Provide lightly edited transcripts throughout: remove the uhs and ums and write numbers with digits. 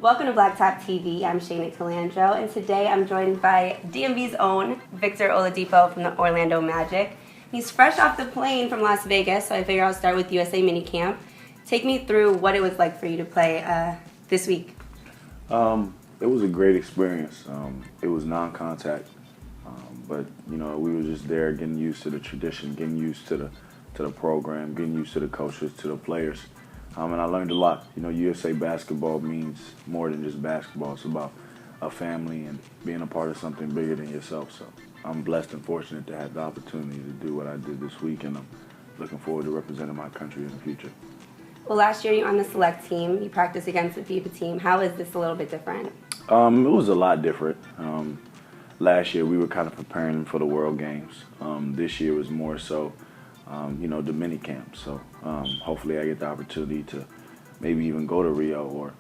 Welcome to BlackTop TV. I'm Shayna Calandro, and today I'm joined by DMV's own Victor Oladipo from the Orlando Magic. He's fresh off the plane from Las Vegas, so I figured I'll start with USA Minicamp. Take me through what it was like for you to play this week. It was a great experience. It was non-contact, but we were just there, getting used to the tradition, getting used to the program, getting used to the coaches, to the players, and I learned a lot. USA basketball means more than just basketball. It's about a family and being a part of something bigger than yourself. So I'm blessed and fortunate to have the opportunity to do what I did this week, and I'm looking forward to representing my country in the future. Well, last year you were on the select team. You practiced against the FIBA team. How is this a little bit different? It was a lot different. Last year we were kind of preparing for the World Games. This year was more so, the Minicamp. So hopefully I get the opportunity to maybe even go to Rio or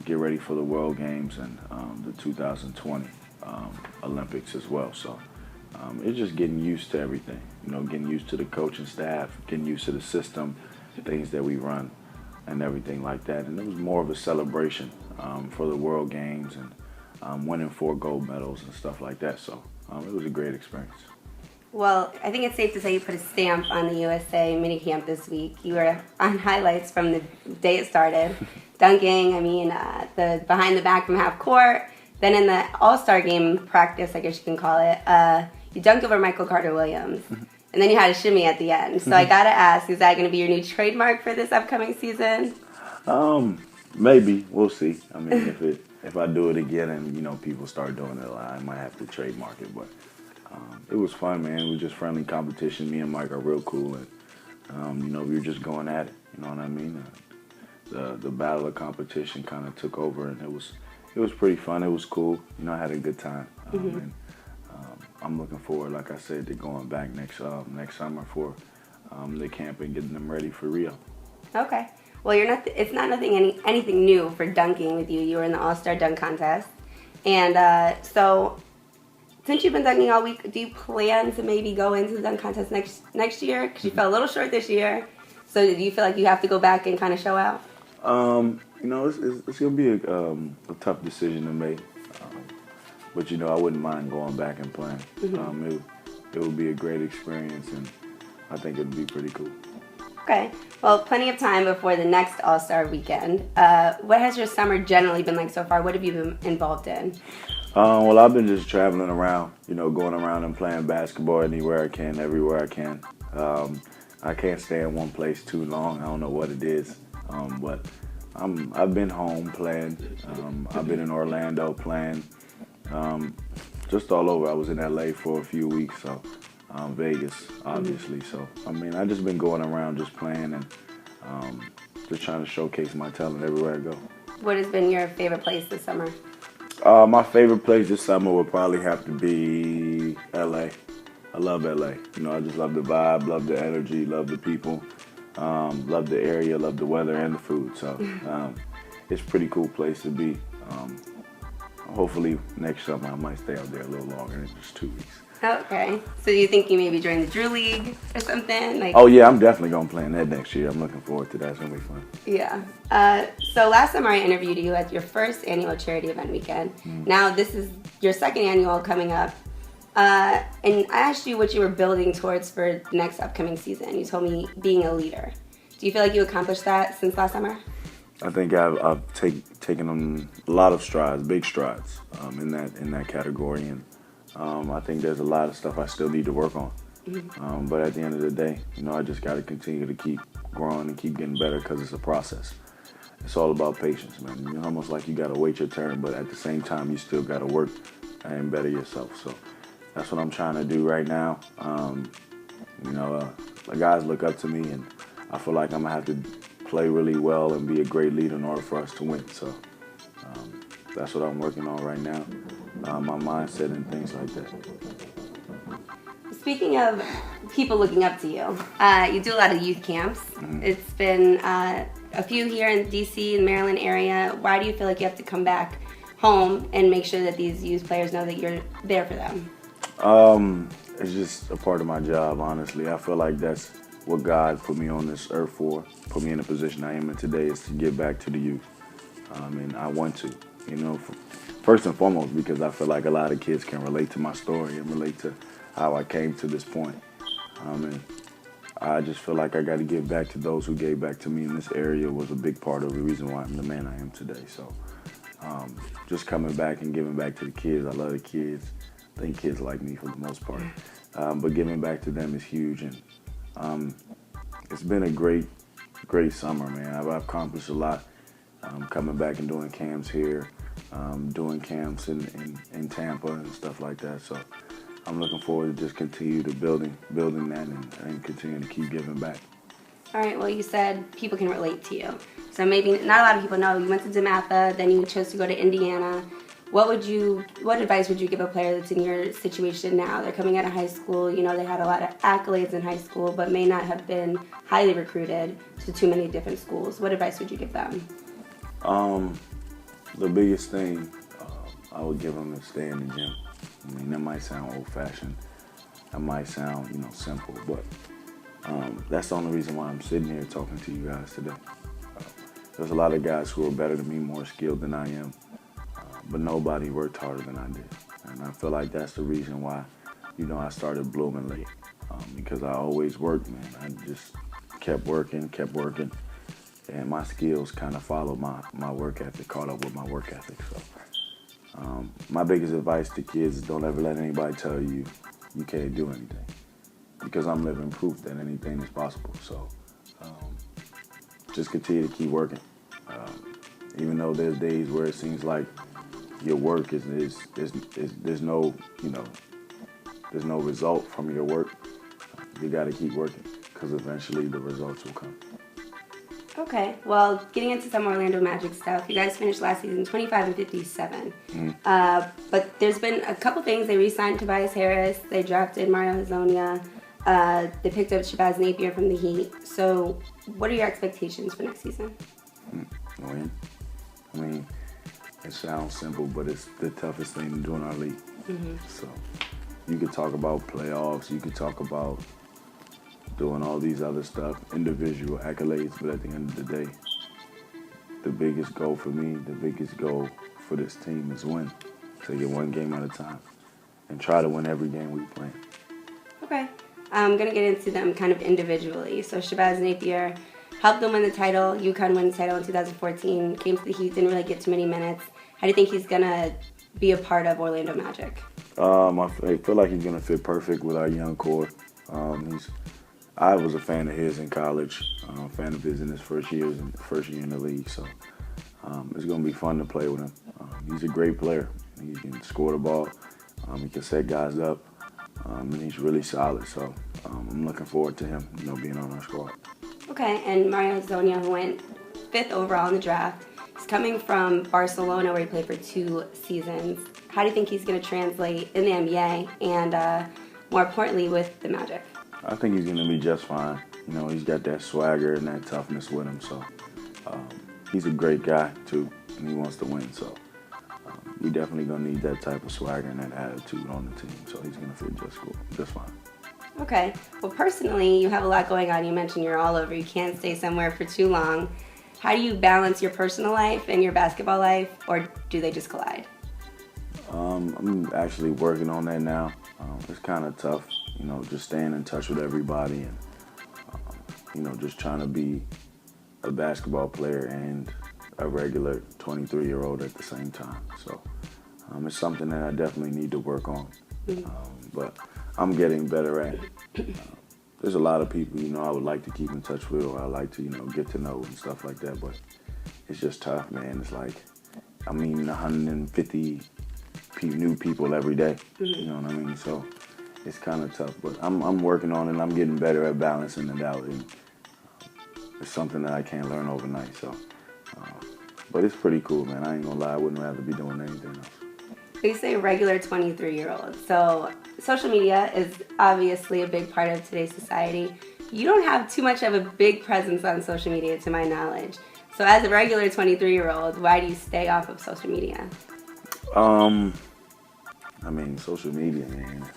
get ready for the World Games and the 2020 Olympics as well. So it's just getting used to everything. Getting used to the coaching staff, getting used to the system, things that we run, and everything like that. And it was more of a celebration for the World Games and winning 4 gold medals and stuff like that. So it was a great experience. Well, I think it's safe to say you put a stamp on the USA Minicamp this week. You were on highlights from the day it started. Dunking, the behind the back from half court. Then in the AllStar game practice, I guess you can call it, you dunked over Michael Carter-Williams. And then you had a shimmy at the end. So I gotta ask, is that gonna be your new trademark for this upcoming season? Maybe. We'll see. If I do it again and people start doing it, I might have to trademark it. But it was fun, man. It was just friendly competition. Me and Mike are real cool, and we were just going at it. You know what I mean? The battle of competition kind of took over, and it was pretty fun. It was cool. I had a good time. And I'm looking forward, like I said, to going back next summer for the camp and getting them ready for Rio. Okay. Well, it's not anything new for dunking with you. You were in the AllStar dunk contest, and so since you've been dunking all week, do you plan to maybe go into the dunk contest next year? Because you fell a little short this year. So do you feel like you have to go back and kind of show out? It's gonna be a tough decision to make. But I wouldn't mind going back and playing. It would be a great experience, and I think it would be pretty cool. Okay. Well, plenty of time before the next All-Star weekend. What has your summer generally been like so far? What have you been involved in? Well, I've been just traveling around, going around and playing basketball anywhere I can, everywhere I can. I can't stay in one place too long. I don't know what it is, but I've been home playing. I've been in Orlando playing. Just all over. I was in LA for a few weeks, so Vegas, obviously. So I just been going around just playing and just trying to showcase my talent everywhere I go. What has been your favorite place this summer? My favorite place this summer would probably have to be LA. I love LA. I just love the vibe, love the energy, love the people, love the area, love the weather and the food. So it's a pretty cool place to be. Hopefully next summer I might stay out there a little longer than just 2 weeks. Okay. So do you think you maybe join the Drew League or something? Oh yeah, I'm definitely gonna play in that next year. I'm looking forward to that. It's gonna be fun. Yeah. So last summer I interviewed you at your first annual charity event weekend. Now this is your second annual coming up. And I asked you what you were building towards for the next upcoming season. You told me being a leader. Do you feel like you accomplished that since last summer? I think I've taken a lot of strides, big strides, in that category, and I think there's a lot of stuff I still need to work on. But at the end of the day, I just got to continue to keep growing and keep getting better because it's a process. It's all about patience, man. It's almost like you got to wait your turn, but at the same time, you still got to work and better yourself. So that's what I'm trying to do right now. The guys look up to me, and I feel like I'm gonna have to play really well and be a great leader in order for us to win. So that's what I'm working on right now, my mindset and things like that. Speaking of people looking up to you, you do a lot of youth camps. It's been a few here in D.C. and Maryland area. Why do you feel like you have to come back home and make sure that these youth players know that you're there for them? It's just a part of my job, honestly. I feel like that's what God put me on this earth for, put me in the position I am in today, is to give back to the youth. and I want to, first and foremost because I feel like a lot of kids can relate to my story and relate to how I came to this point. And I just feel like I got to give back to those who gave back to me in this area was a big part of the reason why I'm the man I am today. So just coming back and giving back to the kids. I love the kids. I think kids like me for the most part. But giving back to them is huge. And it's been a great summer, man. I've accomplished a lot. Coming back and doing camps here, doing camps in Tampa and stuff like that. So I'm looking forward to just continue to building that and continuing to keep giving back. All right, well, you said people can relate to you. So maybe not a lot of people know you went to DeMatha, then you chose to go to Indiana. What advice would you give a player that's in your situation now? They're coming out of high school, they had a lot of accolades in high school, but may not have been highly recruited to too many different schools. What advice would you give them? The biggest thing I would give them is stay in the gym. I mean, that might sound old-fashioned. That might sound, simple, but that's the only reason why I'm sitting here talking to you guys today. There's a lot of guys who are better than me, more skilled than I am, but nobody worked harder than I did. And I feel like that's the reason why, I started blooming late, because I always worked, man. I just kept working, and my skills kind of followed my work ethic, caught up with my work ethic. So my biggest advice to kids is don't ever let anybody tell you you can't do anything, because I'm living proof that anything is possible. So just continue to keep working. Even though there's days where it seems like your work is there's no there's no result from your work, you got to keep working, because eventually the results will come. Okay, well, getting into some Orlando Magic stuff, you guys finished last season 25-57. But there's been a couple things. They re-signed Tobias Harris, they drafted Mario Hezonja, they picked up Shabazz Napier from the Heat. So what are your expectations for next season? Win. I mean, it sounds simple, but it's the toughest thing to do in our league. So you could talk about playoffs, you could talk about doing all these other stuff, individual accolades, but at the end of the day, the biggest goal for me, the biggest goal for this team is win. Take it one game at a time and try to win every game we play. Okay. I'm going to get into them kind of individually. So Shabazz Napier helped them win the title. UConn won the title in 2014, came to the Heat, didn't really get too many minutes. How do you think he's going to be a part of Orlando Magic? I feel like he's going to fit perfect with our young core. I was a fan of his in college, a fan of his in his first year in the league. So it's going to be fun to play with him. He's a great player. He can score the ball. He can set guys up, and he's really solid. So I'm looking forward to him, being on our squad. Okay, and Mario Hezonja, who went 5th overall in the draft, he's coming from Barcelona, where he played for 2 seasons. How do you think he's going to translate in the NBA and, more importantly, with the Magic? I think he's going to be just fine. He's got that swagger and that toughness with him. So he's a great guy, too, and he wants to win. So we definitely going to need that type of swagger and that attitude on the team. So he's going to fit just fine. Okay. Well, personally, you have a lot going on. You mentioned you're all over. You can't stay somewhere for too long. How do you balance your personal life and your basketball life, or do they just collide? I'm actually working on that now. It's kind of tough, just staying in touch with everybody and, just trying to be a basketball player and a regular 23-year-old at the same time. So it's something that I definitely need to work on. But I'm getting better at it. There's a lot of people, I would like to keep in touch with, or I like to, get to know and stuff like that. But it's just tough, man. It's like, 150 new people every day. You know what I mean? So it's kind of tough. But I'm working on it, and I'm getting better at balancing it out. And it's something that I can't learn overnight. So, but it's pretty cool, man. I ain't gonna lie. I wouldn't rather be doing anything else. You say regular 23-year-old. So social media is obviously a big part of today's society. You don't have too much of a big presence on social media, to my knowledge. So as a regular 23-year-old, why do you stay off of social media? Social media, man,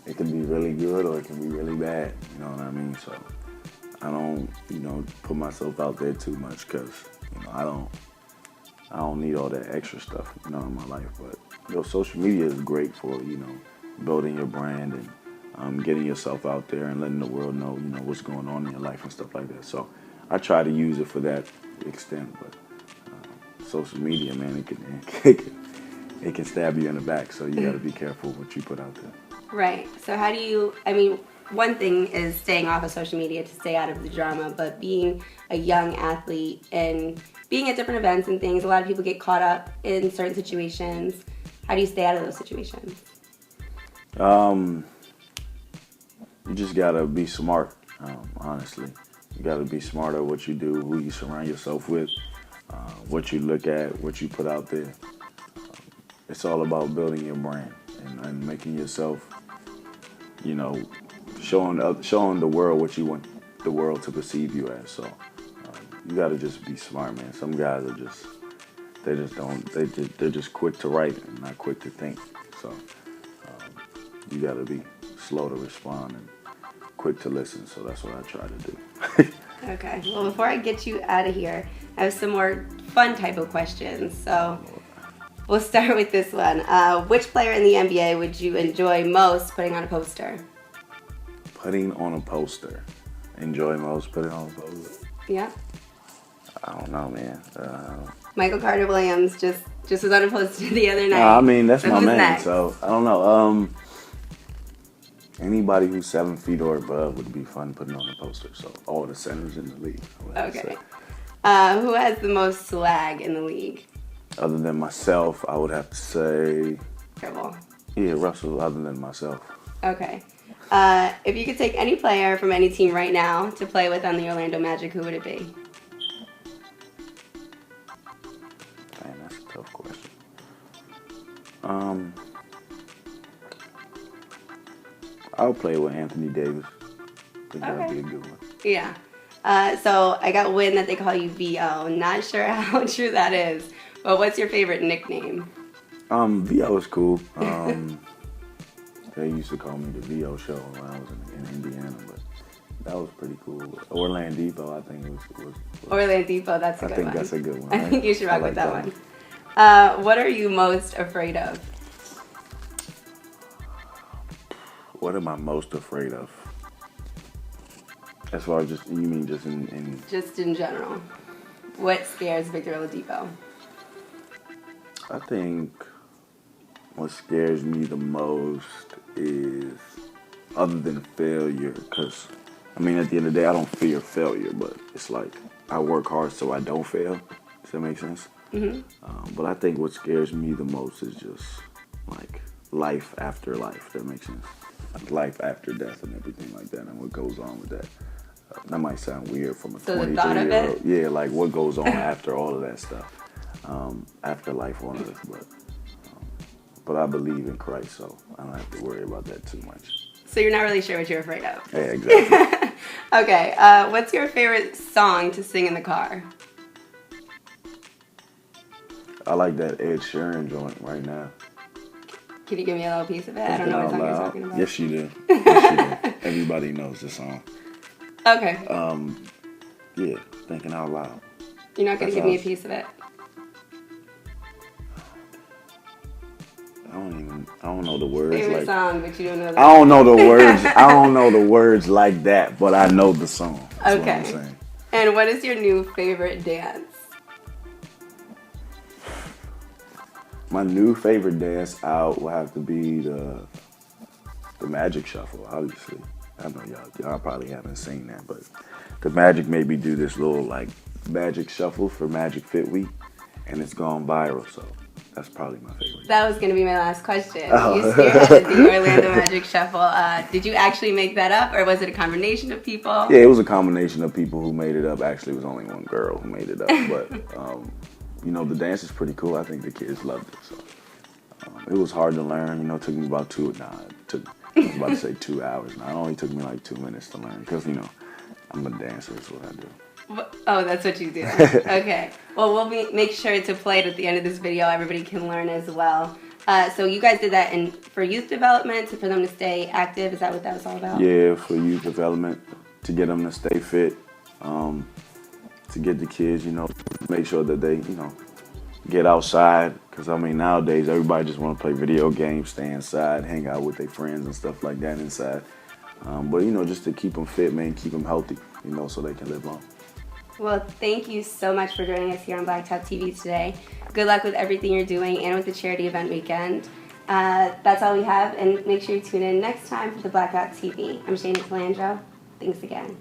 it can be really good or it can be really bad, you know what I mean? So I don't, put myself out there too much because, I I don't need all that extra stuff, you know, in my life. But social media is great for building your brand and getting yourself out there and letting the world know what's going on in your life and stuff like that. So I try to use it for that extent. But social media, man, it can stab you in the back. So you got to be careful what you put out there. Right. So how do you? I mean, one thing is staying off of social media to stay out of the drama, but being a young athlete and being at different events and things, a lot of people get caught up in certain situations. How do you stay out of those situations? You just gotta be smart, honestly. You gotta be smart at what you do, who you surround yourself with, what you look at, what you put out there. It's all about building your brand and making yourself, showing the world what you want the world to perceive you as. So you gotta just be smart, man. Some guys are they're just quick to write and not quick to think. So you gotta be slow to respond and quick to listen. So that's what I try to do. Okay. Well, before I get you out of here, I have some more fun type of questions. So we'll start with this one. Which player in the NBA would you enjoy most putting on a poster? Putting on a poster. Enjoy most putting on a poster. Yeah. I don't know, man. Michael Carter Williams just was on a poster the other night. I mean, that's So my who's man. next? So I don't know. Anybody who's 7 feet or above would be fun putting on a poster. So all the centers in the league. Okay. Who has the most swag in the league? Other than myself, I would have to say, Terrible. yeah, Russell. Other than myself. Okay. If you could take any player from any team right now to play with on the Orlando Magic, who would it be? Damn, that's a tough question. I'll play with Anthony Davis. I think that'd be a good one. Yeah. So I got wind that they call you VO. Not sure how true that is, but what's your favorite nickname? VO is cool. They used to call me the VO show when I was in Indiana, but that was pretty cool. Orlandipo, I think was Orlandipo, that's a good one. I think that's a good one. I Right? think you should rock like with that one. What are you most afraid of? What am I most afraid of? As far as you mean just in... Just in general. What scares Victor Oladipo? I think what scares me the most is, other than failure, because, I mean, at the end of the day, I don't fear failure, but it's like I work hard so I don't fail. Does that make sense? Mm-hmm. But I think what scares me the most is just, like, life after life. That makes sense? Like life after death and everything like that, and what goes on with that. That might sound weird from a 23-year-old. Yeah, like what goes on after all of that stuff. After life on earth, but I believe in Christ, so I don't have to worry about that too much. So you're not really sure what you're afraid of? Yeah, exactly. Okay, what's your favorite song to sing in the car? I like that Ed Sheeran joint right now. Can you give me a little piece of it? I don't know what song you're talking about. Yes, you do. Yes, you do. Everybody knows the song. Okay. Yeah, Thinking Out Loud. You're not going to give me a piece of it? I don't know the words. Favorite song, but you don't know the I don't know the words. I don't know the words like that, but I know the song. That's okay. What I'm saying. And what is your new favorite dance? My new favorite dance out will have to be the Magic Shuffle, obviously. I know y'all probably haven't seen that, but the Magic made me do this little like Magic Shuffle for Magic Fit Week, and it's gone viral, so that's probably my favorite. That was going to be my last question. Oh. You spearheaded the Orlando Magic Shuffle. Did you actually make that up, or was it a combination of people? Yeah, it was a combination of people who made it up. Actually, it was only one girl who made it up, but the dance is pretty cool. I think the kids loved it. So it was hard to learn. It took me about I was about to say 2 hours. Now it only took me like 2 minutes to learn because I'm a dancer. That's what I do. Oh, that's what you do. Okay. Well, we'll make sure to play it at the end of this video. Everybody can learn as well. So you guys did that for youth development, for them to stay active. Is that what that was all about? Yeah, for youth development, to get them to stay fit, to get the kids, make sure that they, get outside, because I mean nowadays everybody just want to play video games, stay inside, hang out with their friends and stuff like that inside. But you know, just to keep them fit, man, keep them healthy, you know, so they can live long. Well, thank you so much for joining us here on BlackTop TV today. Good luck with everything you're doing and with the charity event weekend. That's all we have, and make sure you tune in next time for the BlackTop TV. I'm Shayna Calandro. Thanks again.